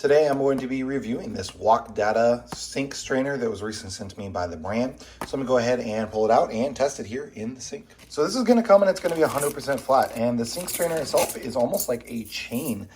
Today I'm going to be reviewing this Wokdada sink strainer that was recently sent to me by the brand. So I'm gonna go ahead and pull it out and test it here in the sink. So this is gonna come and it's gonna be 100% flat, and the sink strainer itself is almost like a chain.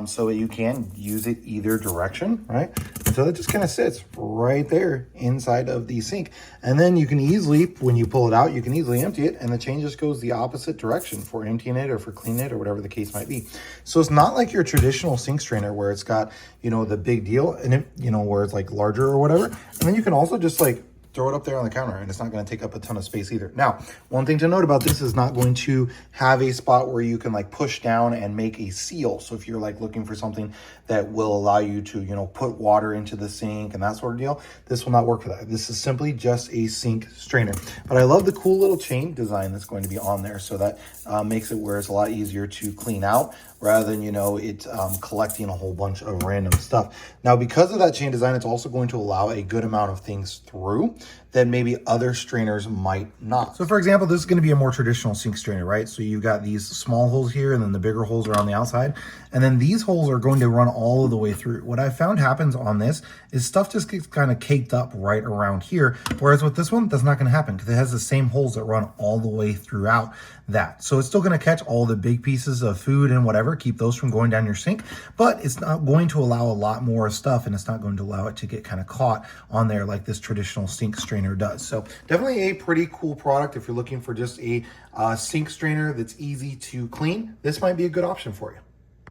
So you can use it either direction, right? So it just kind of sits right there inside of the sink. And then you can easily, when you pull it out, you can easily empty it, and the chain just goes the opposite direction for emptying it or for cleaning it or whatever the case might be. So it's not like your traditional sink strainer where it's got, you know, the big deal and it, you know, where it's like larger or whatever. And then you can also just like throw it up there on the counter and it's not going to take up a ton of space either. Now, one thing to note about this is not going to have a spot where you can like push down and make a seal. So if you're like looking for something that will allow you to, you know, put water into the sink and that sort of deal, this will not work for that. This is simply just a sink strainer. But I love the cool little chain design that's going to be on there, so that makes it where it's a lot easier to clean out rather than, you know, it collecting a whole bunch of random stuff. Now, because of that chain design, it's also going to allow a good amount of things through that maybe other strainers might not. So for example, this is going to be a more traditional sink strainer, right? So you've got these small holes here and then the bigger holes are on the outside. And then these holes are going to run all of the way through. What I found happens on this is stuff just gets kind of caked up right around here. Whereas with this one, that's not going to happen because it has the same holes that run all the way throughout that. So it's still going to catch all the big pieces of food and whatever, keep those from going down your sink, but it's not going to allow a lot more stuff, and it's not going to allow it to get kind of caught on there like this traditional sink strainer does. So definitely a pretty cool product if you're looking for just a sink strainer that's easy to clean. This might be a good option for you.